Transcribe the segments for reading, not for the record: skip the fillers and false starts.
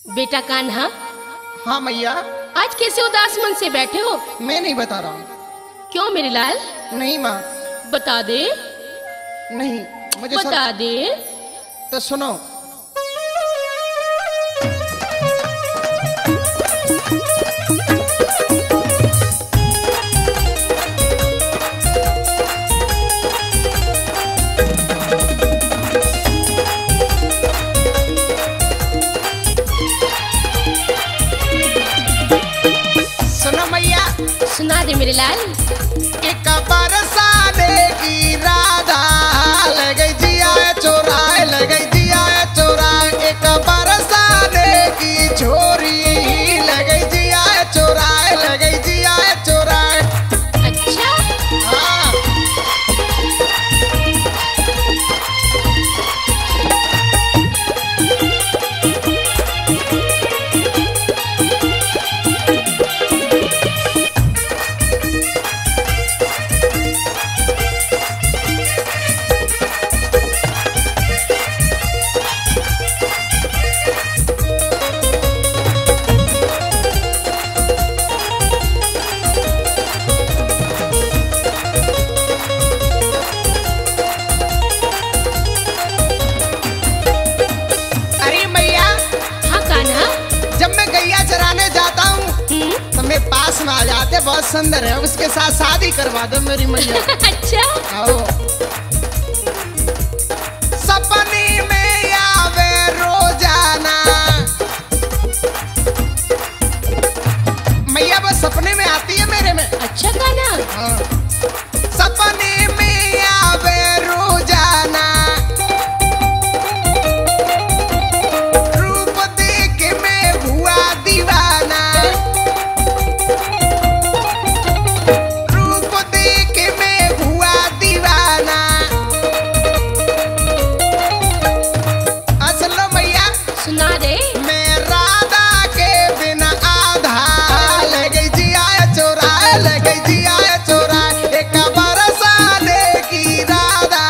बेटा कान्हा। हाँ मैया। आज कैसे उदास मन से बैठे हो? मैं नहीं बता रहा हूँ। क्यों मेरे लाल? नहीं माँ। बता दे। नहीं मुझे बता दे। तो सुनो। सुनो मैया। सुना दे मेरे लाल। एक बरसाने की राधा ले गई जिया चोराए, ले गई जिया चोराए। एक बरसाने की छोरी ले गई जिया चोराए, ले गई जिया चोराए। अच्छा। हाँ। पास में आ जाते, बहुत सुंदर है, उसके साथ शादी करवा दो मेरी मैया। अच्छा। आओ। सपने में आवे रोजाना मैया, वो सपने में आती है मेरे में। अच्छा गाना। हाँ। सपने में आवे रोजाना, रूप देख मैं हुआ दीवाना। सुना दे। मैं राधा के बिना आधा ले गई जिया चोराए, ले गई जिया चोराए। एक बरसाने की राधा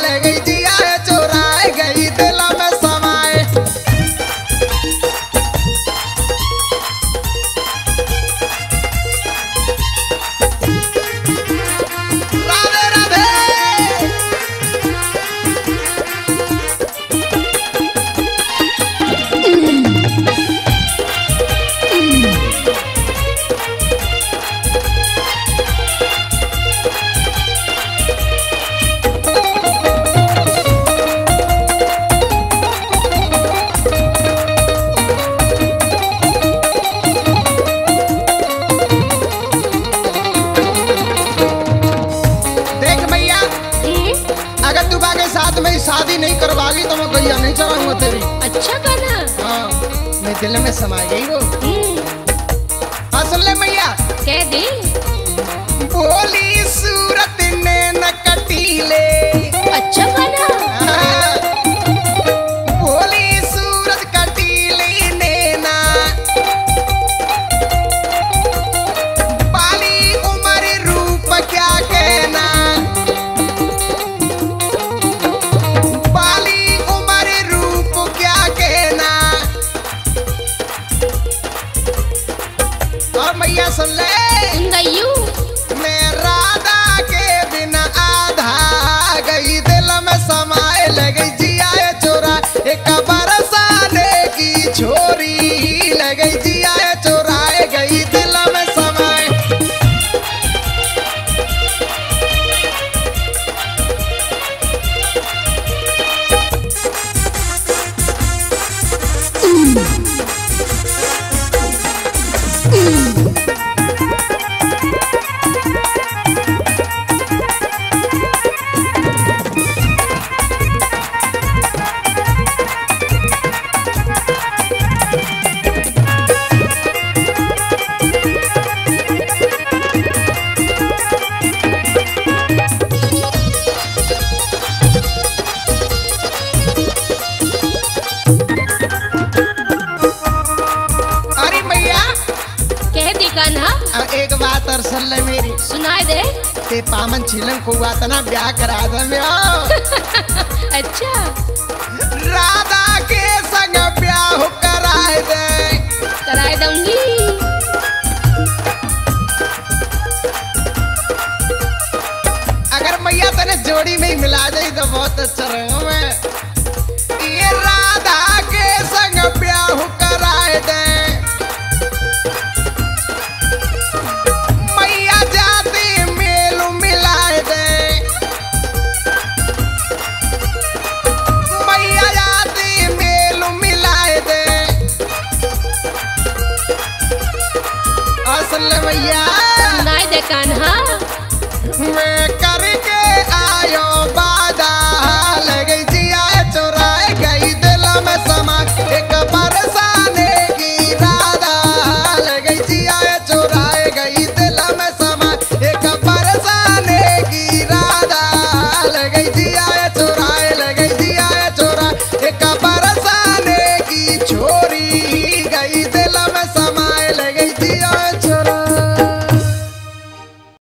ले गई जिया चोराए, गई दिल में समाए। राधे राधे। अगर तू बाके साथ में शादी नहीं करवागी तो मैं गैया नहीं चलाऊंगा तेरी। अच्छा गाना। हाँ, मैं दिल में समा गई वो। हाँ सुन ले मैया। कह दे। बोली सूरत ने न कटीले। अच्छा गाना। हाँ, बोली सूरत कटीली नैना, बाली उम्र रूप क्या कहना। मैया सुन ले। सुन गयू। मैं राधा के बिना आधा गई दिल में समाए, ले गई जिया चोरा। एक बरसाने की छोरी ले गई जिया चोराए, गई दिल में समाए। एक बात और सुन ले मेरी। सुनाए दे। ते पामन छिलन को तना ब्याह करा दे में। अच्छा। राधा के संग ब्याह कराए बहुत अच्छा रंग में